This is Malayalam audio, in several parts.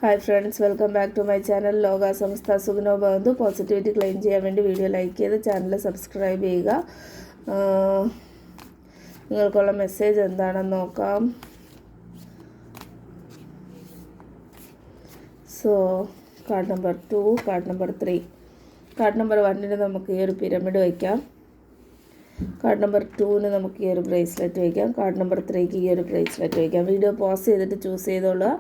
Hi friends, welcome back to my channel. ലോക സമസ്ത സുഖനോ ഭവന്തു. പോസിറ്റിവിറ്റി ക്ലെയിം ചെയ്യാൻ വേണ്ടി വീഡിയോ ലൈക്ക് ചെയ്ത് ചാനൽ സബ്സ്ക്രൈബ് ചെയ്യുക. നിങ്ങൾക്കുള്ള മെസ്സേജ് എന്താണെന്ന് നോക്കാം. So card number 2, card number 3. Card number 1 നമുക്ക് ഈ ഒരു പിരമിഡ് വയ്ക്കാം. കാർഡ് നമ്പർ 2 നമുക്ക് ഈ ഒരു ബ്രേസ്ലെറ്റ് വയ്ക്കാം. കാർഡ് നമ്പർ 3 ഈ ഒരു ബ്രേസ്ലെറ്റ് വയ്ക്കാം. വീഡിയോ പോസ് ചെയ്തിട്ട് ചൂസ് ചെയ്തോളുക.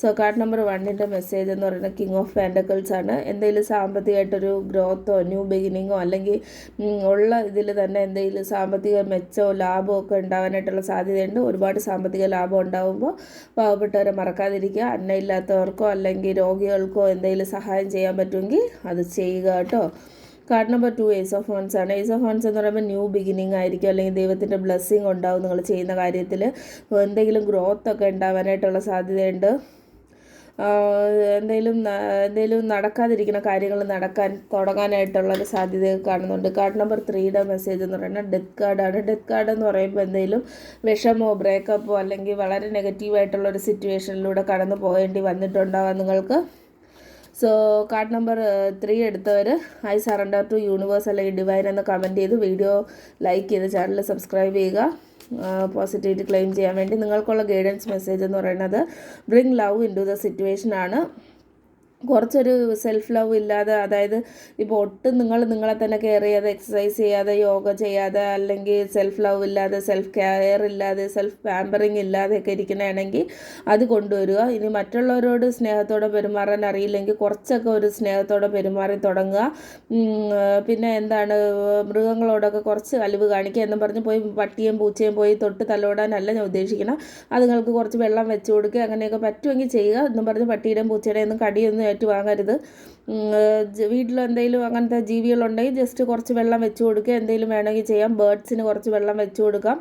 സോ കാർഡ് നമ്പർ 1 മെസ്സേജ് എന്ന് പറയുന്നത് കിങ് ഓഫ് പെൻറ്റക്കിൾസ് ആണ്. എന്തെങ്കിലും സാമ്പത്തികമായിട്ടൊരു ഗ്രോത്തോ ന്യൂ ബിഗിനിങ്ങോ അല്ലെങ്കിൽ ഉള്ള ഇതിൽ തന്നെ എന്തെങ്കിലും സാമ്പത്തിക മെച്ചമോ ലാഭമോ ഒക്കെ ഉണ്ടാകാനായിട്ടുള്ള സാധ്യതയുണ്ട്. ഒരുപാട് സാമ്പത്തിക ലാഭം ഉണ്ടാകുമ്പോൾ പാവപ്പെട്ടവരെ മറക്കാതിരിക്കുക. അന്നയില്ലാത്തവർക്കോ അല്ലെങ്കിൽ രോഗികൾക്കോ എന്തെങ്കിലും സഹായം ചെയ്യാൻ പറ്റുമെങ്കിൽ അത് ചെയ്യുക കേട്ടോ. Card number 2 ace of wands ആണ്. ഏസ് ഓഫ് വൺസ് എന്ന് പറയുമ്പോൾ ന്യൂ ബിഗിനിങ് ആയിരിക്കും, അല്ലെങ്കിൽ ദൈവത്തിൻ്റെ ബ്ലെസ്സിങ് ഉണ്ടാവും. നിങ്ങൾ ചെയ്യുന്ന കാര്യത്തിൽ എന്തെങ്കിലും ഗ്രോത്ത് ഒക്കെ ഉണ്ടാവാനായിട്ടുള്ള സാധ്യതയുണ്ട്. എന്തെങ്കിലും നടക്കാതിരിക്കുന്ന കാര്യങ്ങൾ തുടങ്ങാനായിട്ടുള്ളൊരു സാധ്യത കാണുന്നുണ്ട്. കാർഡ് നമ്പർ 3 മെസ്സേജ് എന്ന് പറയുന്നത് ഡെത്ത് കാർഡാണ്. ഡെത്ത് കാർഡ് എന്ന് പറയുമ്പോൾ എന്തെങ്കിലും വിഷമോ ബ്രേക്കപ്പോ അല്ലെങ്കിൽ വളരെ നെഗറ്റീവായിട്ടുള്ളൊരു സിറ്റുവേഷനിലൂടെ കടന്നു പോകേണ്ടി വന്നിട്ടുണ്ടാകാം നിങ്ങൾക്ക്. സോ കാർഡ് നമ്പർ 3 എടുത്തവർ ഐ സറണ്ടർ ടു യൂണിവേഴ്സ് അല്ലെങ്കിൽ ഡിവൈൻ എന്ന് കമൻറ്റ് ചെയ്ത് വീഡിയോ ലൈക്ക് ചെയ്ത് ചാനൽ സബ്സ്ക്രൈബ് ചെയ്യുക. പോസിറ്റിവിറ്റി ക്ലെയിം ചെയ്യാൻ വേണ്ടി നിങ്ങൾക്കുള്ള ഗൈഡൻസ് മെസ്സേജ് എന്ന് പറയുന്നത് bring love into the situation ആണ്. കുറച്ചൊരു സെൽഫ് ലവ് ഇല്ലാതെ, അതായത് ഇപ്പോൾ ഒട്ടും നിങ്ങളെ തന്നെ കെയർ ചെയ്യാതെ, എക്സസൈസ് ചെയ്യാതെ, യോഗ ചെയ്യാതെ, അല്ലെങ്കിൽ സെൽഫ് ലവ് ഇല്ലാതെ, സെൽഫ് കെയർ ഇല്ലാതെ, സെൽഫ് പാമ്പറിങ് ഇല്ലാതെയൊക്കെ ഇരിക്കണമെങ്കിൽ അത് കൊണ്ടുവരിക. ഇനി മറ്റുള്ളവരോട് സ്നേഹത്തോടെ പെരുമാറാൻ അറിയില്ലെങ്കിൽ കുറച്ചൊക്കെ ഒരു സ്നേഹത്തോടെ പെരുമാറി തുടങ്ങുക. പിന്നെ എന്താണ്, മൃഗങ്ങളോടൊക്കെ കുറച്ച് അലിവ് കാണിക്കുക എന്ന് പറഞ്ഞ് പോയി പട്ടിയും പൂച്ചയും പോയി തൊട്ട് തലോടാനല്ല ഞാൻ ഉദ്ദേശിക്കണം. അതുങ്ങൾക്ക് കുറച്ച് വെള്ളം വെച്ച് കൊടുക്കുക, അങ്ങനെയൊക്കെ പറ്റുമെങ്കിൽ ചെയ്യുക എന്നും പറഞ്ഞ് പട്ടിയുടെയും പൂച്ചയുടെയും ഒന്നും കടിയൊന്നും വാങ്ങരുത്. വീട്ടിലെന്തെങ്കിലും അങ്ങനത്തെ ജീവികളുണ്ടെങ്കിൽ ജസ്റ്റ് കുറച്ച് വെള്ളം വെച്ച് കൊടുക്കുക. എന്തെങ്കിലും വേണമെങ്കിൽ ചെയ്യാം. ബേർഡ്സിന് കുറച്ച് വെള്ളം വെച്ച് കൊടുക്കാം.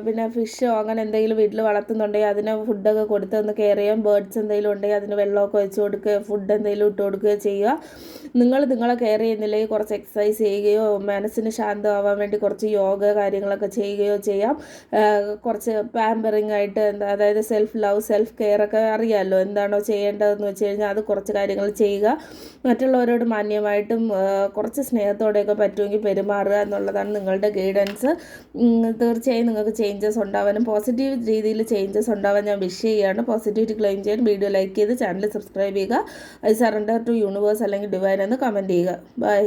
പിന്നെ ഫിഷോ അങ്ങനെ എന്തെങ്കിലും വീട്ടിൽ വളർത്തുന്നുണ്ടെങ്കിൽ അതിന് ഫുഡൊക്കെ കൊടുത്ത് ഒന്ന് കെയർ ചെയ്യാം. ബേർഡ്സ് എന്തെങ്കിലും ഉണ്ടെങ്കിൽ അതിന് വെള്ളമൊക്കെ വെച്ച് കൊടുക്കുക, ഫുഡ് എന്തെങ്കിലും ഇട്ട് കൊടുക്കുകയോ ചെയ്യുക. നിങ്ങളെ കെയർ ചെയ്യുന്നില്ലെങ്കിൽ കുറച്ച് എക്സസൈസ് ചെയ്യുകയോ മനസ്സിന് ശാന്തമാവാൻ വേണ്ടി കുറച്ച് യോഗ കാര്യങ്ങളൊക്കെ ചെയ്യുകയോ ചെയ്യാം. കുറച്ച് പാമ്പറിങ് ആയിട്ട് അതായത് സെൽഫ് ലവ്, സെൽഫ് കെയർ ഒക്കെ അറിയാമല്ലോ, എന്താണോ ചെയ്യേണ്ടതെന്ന് വെച്ച് കഴിഞ്ഞാൽ അത് കുറച്ച് കാര്യങ്ങൾ ചെയ്യുക. മറ്റുള്ളവരോട് മാന്യമായിട്ടും കുറച്ച് സ്നേഹത്തോടെയൊക്കെ പറ്റുമെങ്കിൽ പെരുമാറുക എന്നുള്ളതാണ് നിങ്ങളുടെ ഗൈഡൻസ്. തീർച്ചയായും നിങ്ങൾക്ക് ചേഞ്ചസ് ഉണ്ടാവാനും പോസിറ്റീവ് രീതിയിൽ ചേഞ്ചസ് ഉണ്ടാവാൻ ഞാൻ വിഷ് ചെയ്യുകയാണ്. പോസിറ്റിവിറ്റി ക്ലെയിം ചെയ്യാൻ വീഡിയോ ലൈക്ക് ചെയ്ത് ചാനൽ സബ്സ്ക്രൈബ് ചെയ്യുക. ഐ സറണ്ടർ ടു യൂണിവേഴ്സ് അല്ലെങ്കിൽ ഡിവൈൻ എന്ന് കമൻറ്റ് ചെയ്യുക. ബൈ.